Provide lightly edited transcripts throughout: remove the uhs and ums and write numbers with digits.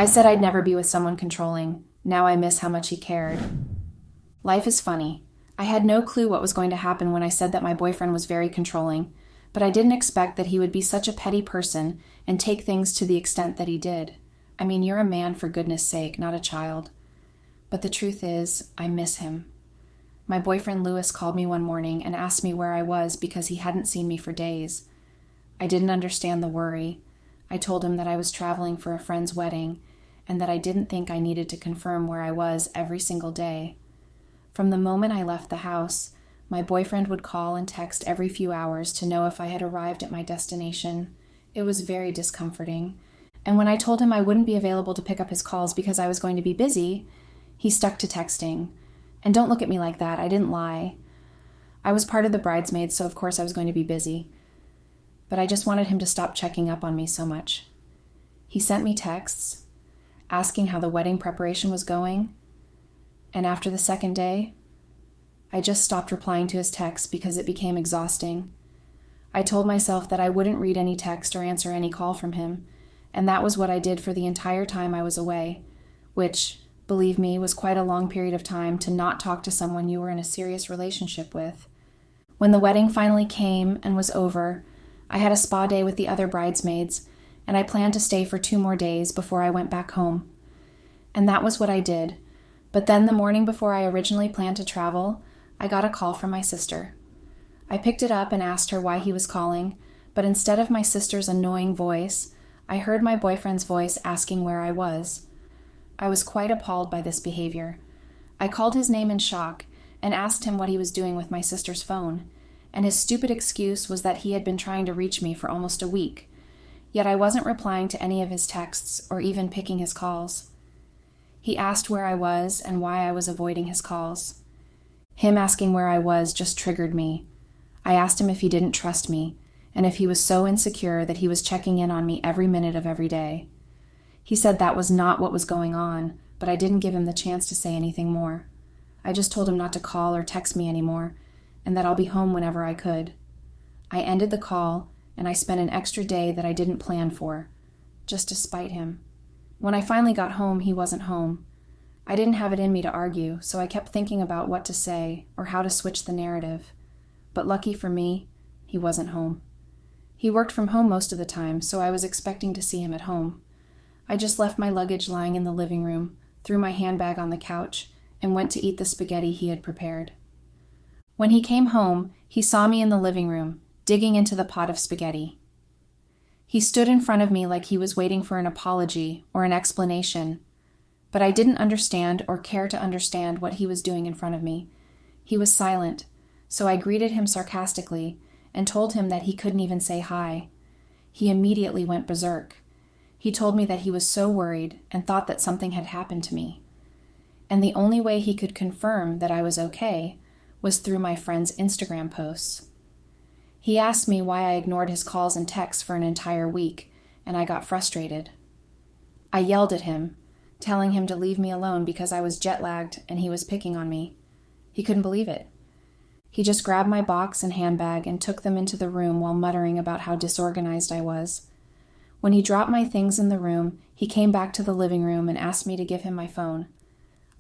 I said I'd never be with someone controlling. Now I miss how much he cared. Life is funny. I had no clue what was going to happen when I said that my boyfriend was very controlling, but I didn't expect that he would be such a petty person and take things to the extent that he did. I mean, you're a man, for goodness sake, not a child. But the truth is, I miss him. My boyfriend Lewis called me one morning and asked me where I was because he hadn't seen me for days. I didn't understand the worry. I told him that I was traveling for a friend's wedding and that I didn't think I needed to confirm where I was every single day. From the moment I left the house, my boyfriend would call and text every few hours to know if I had arrived at my destination. It was very discomforting. And when I told him I wouldn't be available to pick up his calls because I was going to be busy, he stuck to texting. And don't look at me like that, I didn't lie. I was part of the bridesmaids, so of course I was going to be busy. But I just wanted him to stop checking up on me so much. He sent me texts, asking how the wedding preparation was going. And after the second day, I just stopped replying to his texts because it became exhausting. I told myself that I wouldn't read any text or answer any call from him, and that was what I did for the entire time I was away, which, believe me, was quite a long period of time to not talk to someone you were in a serious relationship with. When the wedding finally came and was over, I had a spa day with the other bridesmaids, and I planned to stay for 2 more days before I went back home. And that was what I did. But then the morning before I originally planned to travel, I got a call from my sister. I picked it up and asked her why he was calling, but instead of my sister's annoying voice, I heard my boyfriend's voice asking where I was. I was quite appalled by this behavior. I called his name in shock and asked him what he was doing with my sister's phone, and his stupid excuse was that he had been trying to reach me for almost a week, yet I wasn't replying to any of his texts or even picking his calls. He asked where I was and why I was avoiding his calls. Him asking where I was just triggered me. I asked him if he didn't trust me, and if he was so insecure that he was checking in on me every minute of every day. He said that was not what was going on, but I didn't give him the chance to say anything more. I just told him not to call or text me anymore, and that I'll be home whenever I could. I ended the call, and I spent an extra day that I didn't plan for, just to spite him. When I finally got home, he wasn't home. I didn't have it in me to argue, so I kept thinking about what to say or how to switch the narrative. But lucky for me, he wasn't home. He worked from home most of the time, so I was expecting to see him at home. I just left my luggage lying in the living room, threw my handbag on the couch, and went to eat the spaghetti he had prepared. When he came home, he saw me in the living room, digging into the pot of spaghetti. He stood in front of me like he was waiting for an apology or an explanation, but I didn't understand or care to understand what he was doing in front of me. He was silent, so I greeted him sarcastically and told him that he couldn't even say hi. He immediately went berserk. He told me that he was so worried and thought that something had happened to me. And the only way he could confirm that I was okay was through my friend's Instagram posts. He asked me why I ignored his calls and texts for an entire week, and I got frustrated. I yelled at him, telling him to leave me alone because I was jet-lagged and he was picking on me. He couldn't believe it. He just grabbed my box and handbag and took them into the room while muttering about how disorganized I was. When he dropped my things in the room, he came back to the living room and asked me to give him my phone.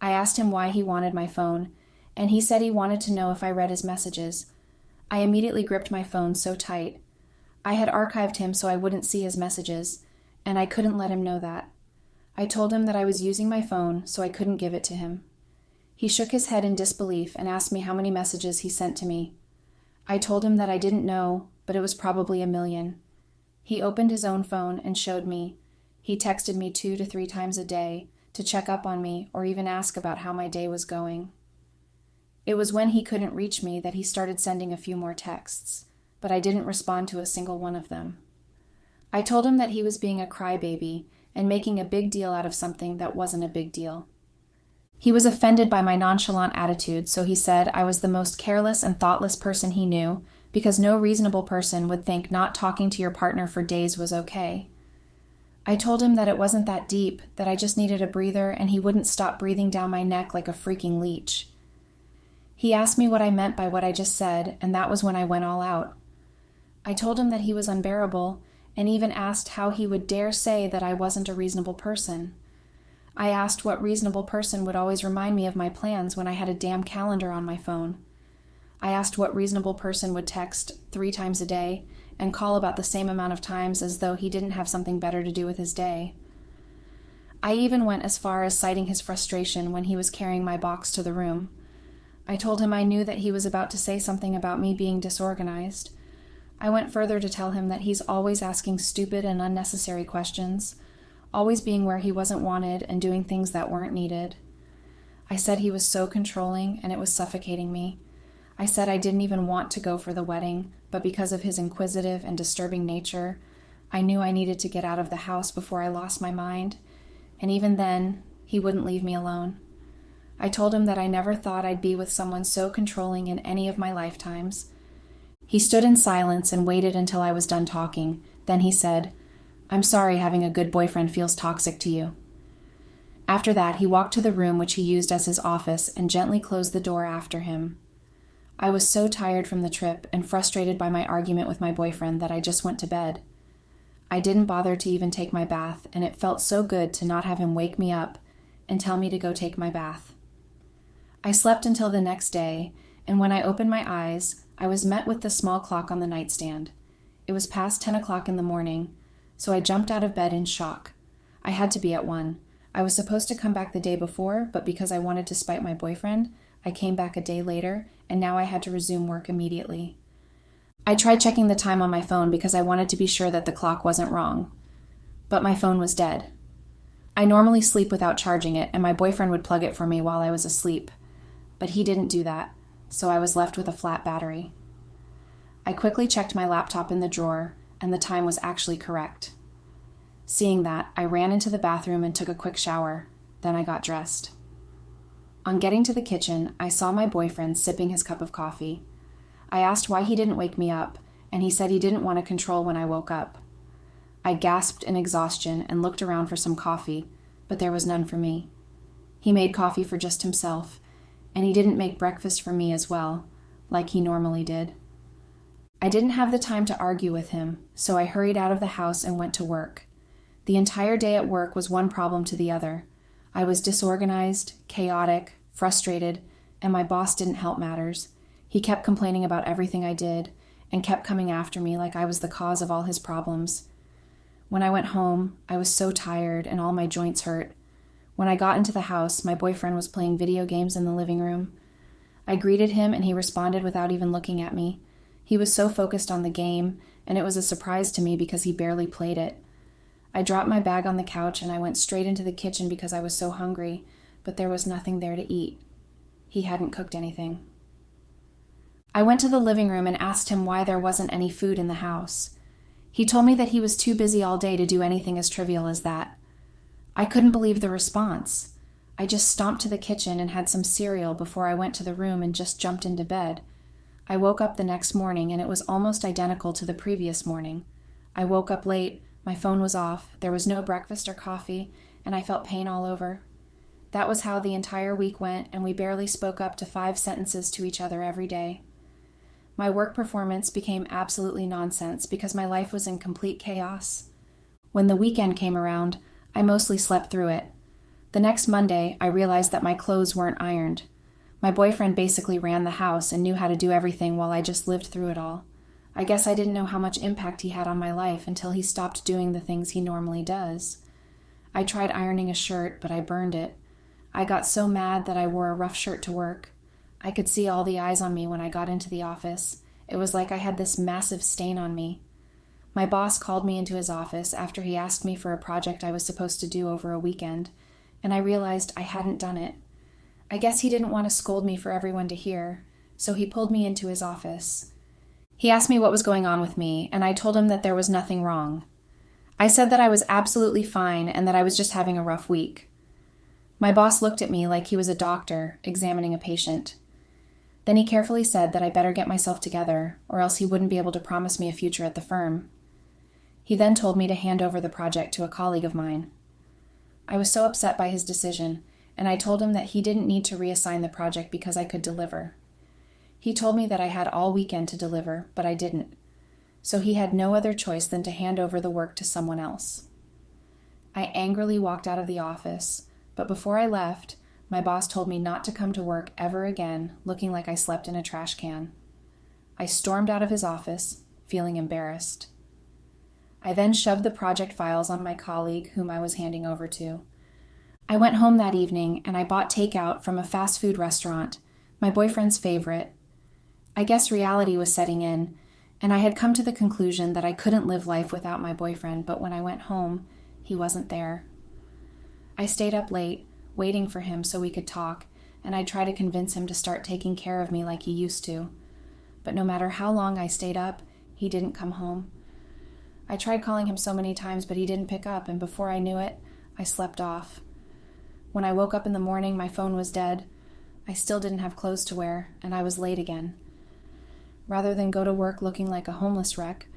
I asked him why he wanted my phone, and he said he wanted to know if I read his messages. I immediately gripped my phone so tight. I had archived him so I wouldn't see his messages, and I couldn't let him know that. I told him that I was using my phone, so I couldn't give it to him. He shook his head in disbelief and asked me how many messages he sent to me. I told him that I didn't know, but it was probably 1,000,000. He opened his own phone and showed me. He texted me 2 to 3 times a day to check up on me or even ask about how my day was going. It was when he couldn't reach me that he started sending a few more texts, but I didn't respond to a single one of them. I told him that he was being a crybaby and making a big deal out of something that wasn't a big deal. He was offended by my nonchalant attitude, so he said I was the most careless and thoughtless person he knew because no reasonable person would think not talking to your partner for days was okay. I told him that it wasn't that deep, that I just needed a breather and he wouldn't stop breathing down my neck like a freaking leech. He asked me what I meant by what I just said, and that was when I went all out. I told him that he was unbearable, and even asked how he would dare say that I wasn't a reasonable person. I asked what reasonable person would always remind me of my plans when I had a damn calendar on my phone. I asked what reasonable person would text 3 times a day and call about the same amount of times as though he didn't have something better to do with his day. I even went as far as citing his frustration when he was carrying my box to the room. I told him I knew that he was about to say something about me being disorganized. I went further to tell him that he's always asking stupid and unnecessary questions, always being where he wasn't wanted and doing things that weren't needed. I said he was so controlling and it was suffocating me. I said I didn't even want to go for the wedding, but because of his inquisitive and disturbing nature, I knew I needed to get out of the house before I lost my mind, and even then, he wouldn't leave me alone. I told him that I never thought I'd be with someone so controlling in any of my lifetimes. He stood in silence and waited until I was done talking. Then he said, "I'm sorry having a good boyfriend feels toxic to you." After that, he walked to the room which he used as his office and gently closed the door after him. I was so tired from the trip and frustrated by my argument with my boyfriend that I just went to bed. I didn't bother to even take my bath, and it felt so good to not have him wake me up and tell me to go take my bath. I slept until the next day, and when I opened my eyes, I was met with the small clock on the nightstand. It was past 10 o'clock in the morning, so I jumped out of bed in shock. I had to be at 1. I was supposed to come back the day before, but because I wanted to spite my boyfriend, I came back a day later, and now I had to resume work immediately. I tried checking the time on my phone because I wanted to be sure that the clock wasn't wrong, but my phone was dead. I normally sleep without charging it, and my boyfriend would plug it for me while I was asleep, but he didn't do that, so I was left with a flat battery. I quickly checked my laptop in the drawer, and the time was actually correct. Seeing that, I ran into the bathroom and took a quick shower. Then I got dressed. On getting to the kitchen, I saw my boyfriend sipping his cup of coffee. I asked why he didn't wake me up, and he said he didn't want to control when I woke up. I gasped in exhaustion and looked around for some coffee, but there was none for me. He made coffee for just himself, and he didn't make breakfast for me as well, like he normally did. I didn't have the time to argue with him, so I hurried out of the house and went to work. The entire day at work was one problem to the other. I was disorganized, chaotic, frustrated, and my boss didn't help matters. He kept complaining about everything I did and kept coming after me like I was the cause of all his problems. When I went home, I was so tired and all my joints hurt. When I got into the house, my boyfriend was playing video games in the living room. I greeted him and he responded without even looking at me. He was so focused on the game, and it was a surprise to me because he barely played it. I dropped my bag on the couch and I went straight into the kitchen because I was so hungry, but there was nothing there to eat. He hadn't cooked anything. I went to the living room and asked him why there wasn't any food in the house. He told me that he was too busy all day to do anything as trivial as that. I couldn't believe the response. I just stomped to the kitchen and had some cereal before I went to the room and just jumped into bed. I woke up the next morning and it was almost identical to the previous morning. I woke up late, my phone was off, there was no breakfast or coffee, and I felt pain all over. That was how the entire week went, and we barely spoke up to 5 sentences to each other every day. My work performance became absolutely nonsense because my life was in complete chaos. When the weekend came around, I mostly slept through it. The next Monday, I realized that my clothes weren't ironed. My boyfriend basically ran the house and knew how to do everything while I just lived through it all. I guess I didn't know how much impact he had on my life until he stopped doing the things he normally does. I tried ironing a shirt, but I burned it. I got so mad that I wore a rough shirt to work. I could see all the eyes on me when I got into the office. It was like I had this massive stain on me. My boss called me into his office after he asked me for a project I was supposed to do over a weekend, and I realized I hadn't done it. I guess he didn't want to scold me for everyone to hear, so he pulled me into his office. He asked me what was going on with me, and I told him that there was nothing wrong. I said that I was absolutely fine and that I was just having a rough week. My boss looked at me like he was a doctor examining a patient. Then he carefully said that I better get myself together, or else he wouldn't be able to promise me a future at the firm. He then told me to hand over the project to a colleague of mine. I was so upset by his decision, and I told him that he didn't need to reassign the project because I could deliver. He told me that I had all weekend to deliver, but I didn't, so he had no other choice than to hand over the work to someone else. I angrily walked out of the office, But before I left, my boss told me not to come to work ever again looking like I slept in a trash can. I stormed out of his office, feeling embarrassed. I then shoved the project files on my colleague whom I was handing over to. I went home that evening and I bought takeout from a fast food restaurant, my boyfriend's favorite. I guess reality was setting in, and I had come to the conclusion that I couldn't live life without my boyfriend, but when I went home, he wasn't there. I stayed up late, waiting for him so we could talk, and I'd try to convince him to start taking care of me like he used to. But no matter how long I stayed up, he didn't come home. I tried calling him so many times, but he didn't pick up, and before I knew it, I slept off. When I woke up in the morning, my phone was dead. I still didn't have clothes to wear, and I was late again. Rather than go to work looking like a homeless wreck,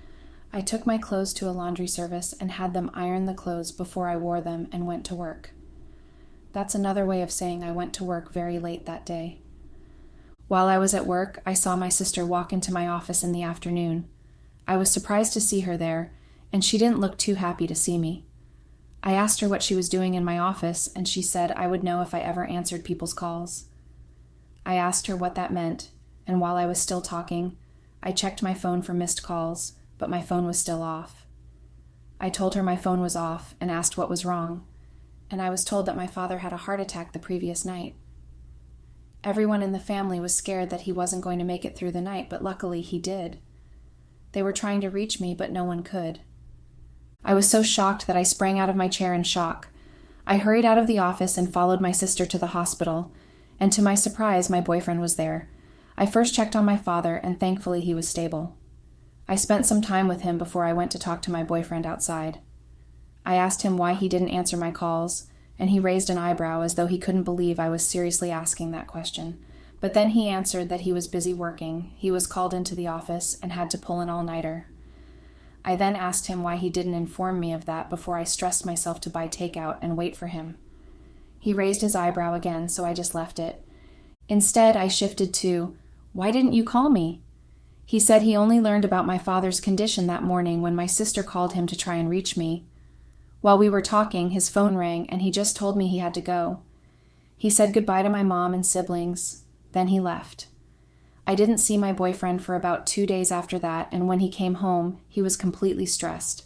I took my clothes to a laundry service and had them iron the clothes before I wore them and went to work. That's another way of saying I went to work very late that day. While I was at work, I saw my sister walk into my office in the afternoon. I was surprised to see her there, and she didn't look too happy to see me. I asked her what she was doing in my office, and she said I would know if I ever answered people's calls. I asked her what that meant, and while I was still talking, I checked my phone for missed calls, but my phone was still off. I told her my phone was off and asked what was wrong, and I was told that my father had a heart attack the previous night. Everyone in the family was scared that he wasn't going to make it through the night, but luckily he did. They were trying to reach me, but no one could. I was so shocked that I sprang out of my chair in shock. I hurried out of the office and followed my sister to the hospital, and to my surprise, my boyfriend was there. I first checked on my father, and thankfully he was stable. I spent some time with him before I went to talk to my boyfriend outside. I asked him why he didn't answer my calls, and he raised an eyebrow as though he couldn't believe I was seriously asking that question. But then he answered that he was busy working. He was called into the office and had to pull an all-nighter. I then asked him why he didn't inform me of that before I stressed myself to buy takeout and wait for him. He raised his eyebrow again, so I just left it. Instead, I shifted to, "Why didn't you call me?" He said he only learned about my father's condition that morning when my sister called him to try and reach me. While we were talking, his phone rang, and he just told me he had to go. He said goodbye to my mom and siblings, then he left. I didn't see my boyfriend for about 2 days after that, and when he came home, he was completely stressed.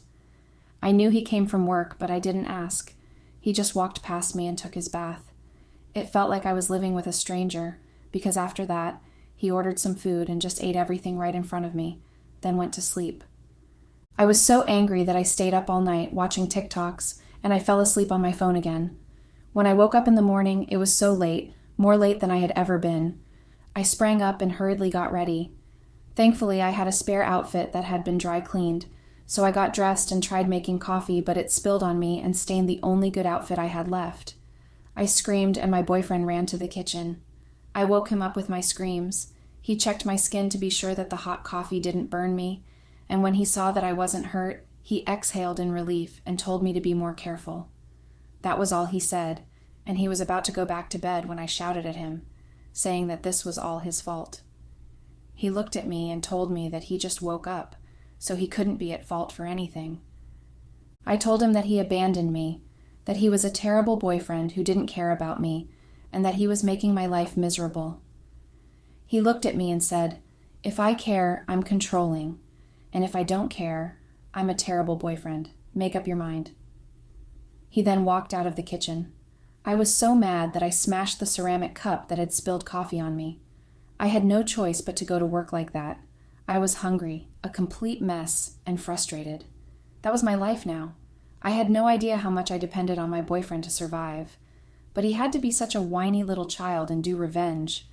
I knew he came from work, but I didn't ask. He just walked past me and took his bath. It felt like I was living with a stranger, because after that, he ordered some food and just ate everything right in front of me, then went to sleep. I was so angry that I stayed up all night watching TikToks, and I fell asleep on my phone again. When I woke up in the morning, it was so late, more late than I had ever been. I sprang up and hurriedly got ready. Thankfully, I had a spare outfit that had been dry cleaned, so I got dressed and tried making coffee, but it spilled on me and stained the only good outfit I had left. I screamed, and my boyfriend ran to the kitchen. I woke him up with my screams. He checked my skin to be sure that the hot coffee didn't burn me, and when he saw that I wasn't hurt, he exhaled in relief and told me to be more careful. That was all he said, and he was about to go back to bed when I shouted at him, saying that this was all his fault. He looked at me and told me that he just woke up, so he couldn't be at fault for anything. I told him that he abandoned me, that he was a terrible boyfriend who didn't care about me, and that he was making my life miserable. He looked at me and said, "If I care, I'm controlling, and if I don't care, I'm a terrible boyfriend. Make up your mind." He then walked out of the kitchen. I was so mad that I smashed the ceramic cup that had spilled coffee on me. I had no choice but to go to work like that. I was hungry, a complete mess, and frustrated. That was my life now. I had no idea how much I depended on my boyfriend to survive. But he had to be such a whiny little child and do revenge.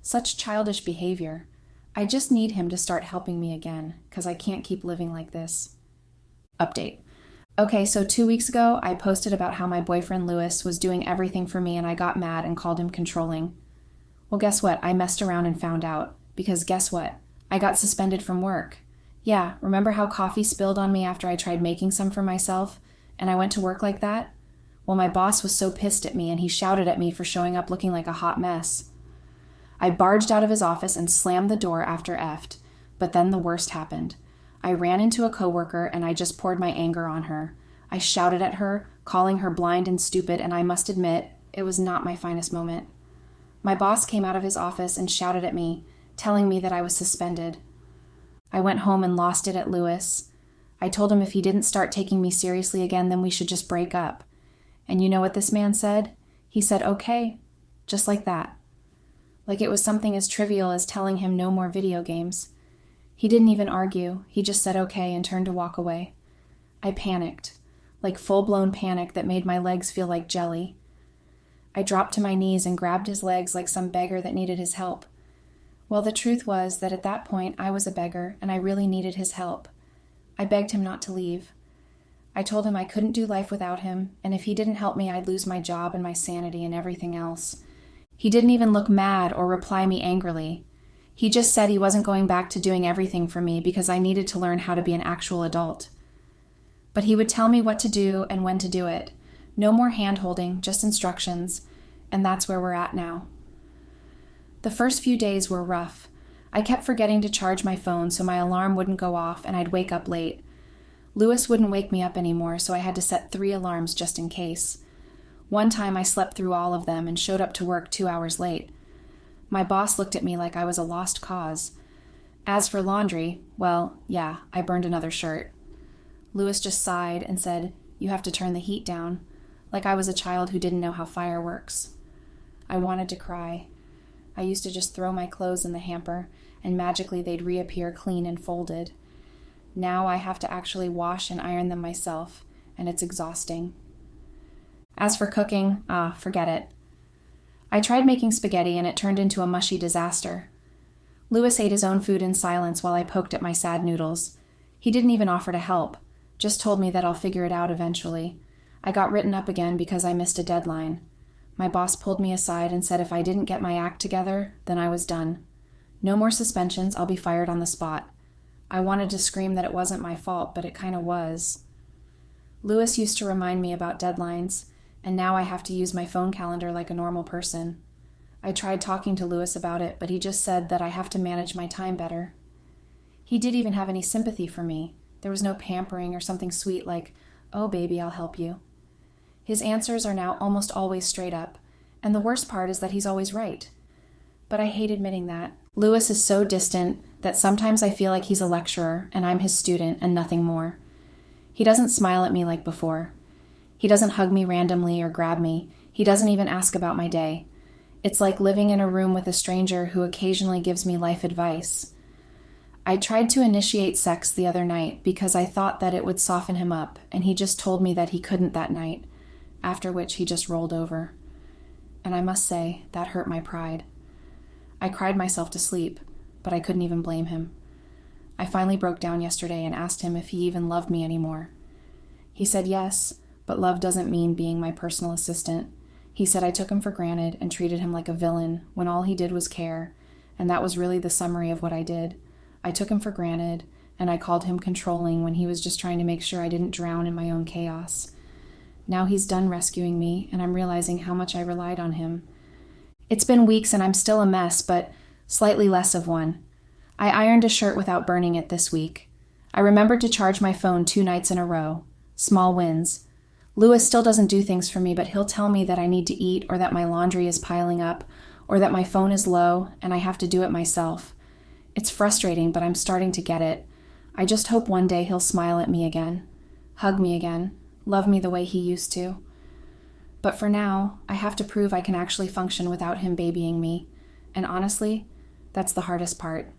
Such childish behavior. I just need him to start helping me again, because I can't keep living like this. Update. Okay, so 2 weeks ago, I posted about how my boyfriend Lewis was doing everything for me and I got mad and called him controlling. Well, guess what? I messed around and found out. Because guess what? I got suspended from work. Yeah, remember how coffee spilled on me after I tried making some for myself, and I went to work like that? Well, my boss was so pissed at me and he shouted at me for showing up looking like a hot mess. I barged out of his office and slammed the door after effed, but then the worst happened. I ran into a coworker and I just poured my anger on her. I shouted at her, calling her blind and stupid, and I must admit, it was not my finest moment. My boss came out of his office and shouted at me, telling me that I was suspended. I went home and lost it at Lewis. I told him if he didn't start taking me seriously again, then we should just break up. And you know what this man said? He said, okay, just like that. Like it was something as trivial as telling him no more video games. He didn't even argue. He just said okay and turned to walk away. I panicked, like full-blown panic that made my legs feel like jelly. I dropped to my knees and grabbed his legs like some beggar that needed his help. Well, the truth was that at that point I was a beggar and I really needed his help. I begged him not to leave. I told him I couldn't do life without him, and if he didn't help me, I'd lose my job and my sanity and everything else. He didn't even look mad or reply me angrily. He just said he wasn't going back to doing everything for me because I needed to learn how to be an actual adult. But he would tell me what to do and when to do it. No more hand-holding, just instructions, and that's where we're at now. The first few days were rough. I kept forgetting to charge my phone so my alarm wouldn't go off and I'd wake up late. Lewis wouldn't wake me up anymore, so I had to set 3 alarms just in case. One time I slept through all of them and showed up to work 2 hours late. My boss looked at me like I was a lost cause. As for laundry, well, yeah, I burned another shirt. Lewis just sighed and said, "You have to turn the heat down," like I was a child who didn't know how fire works. I wanted to cry. I used to just throw my clothes in the hamper, and magically they'd reappear clean and folded. Now I have to actually wash and iron them myself, and it's exhausting. As for cooking, forget it. I tried making spaghetti and it turned into a mushy disaster. Lewis ate his own food in silence while I poked at my sad noodles. He didn't even offer to help, just told me that I'll figure it out eventually. I got written up again because I missed a deadline. My boss pulled me aside and said if I didn't get my act together, then I was done. No more suspensions, I'll be fired on the spot. I wanted to scream that it wasn't my fault, but it kind of was. Lewis used to remind me about deadlines, and now I have to use my phone calendar like a normal person. I tried talking to Lewis about it, but he just said that I have to manage my time better. He didn't even have any sympathy for me. There was no pampering or something sweet like, "Oh, baby, I'll help you." His answers are now almost always straight up, and the worst part is that he's always right. But I hate admitting that. Lewis is so distant that sometimes I feel like he's a lecturer and I'm his student and nothing more. He doesn't smile at me like before. He doesn't hug me randomly or grab me. He doesn't even ask about my day. It's like living in a room with a stranger who occasionally gives me life advice. I tried to initiate sex the other night because I thought that it would soften him up, and he just told me that he couldn't that night, after which he just rolled over. And I must say, that hurt my pride. I cried myself to sleep, but I couldn't even blame him. I finally broke down yesterday and asked him if he even loved me anymore. He said yes, but love doesn't mean being my personal assistant. He said I took him for granted and treated him like a villain when all he did was care, and that was really the summary of what I did. I took him for granted, and I called him controlling when he was just trying to make sure I didn't drown in my own chaos. Now he's done rescuing me, and I'm realizing how much I relied on him. It's been weeks and I'm still a mess, but slightly less of one. I ironed a shirt without burning it this week. I remembered to charge my phone 2 nights in a row. Small wins. Lewis still doesn't do things for me, but he'll tell me that I need to eat or that my laundry is piling up or that my phone is low and I have to do it myself. It's frustrating, but I'm starting to get it. I just hope one day he'll smile at me again, hug me again, love me the way he used to. But for now, I have to prove I can actually function without him babying me. And honestly, that's the hardest part.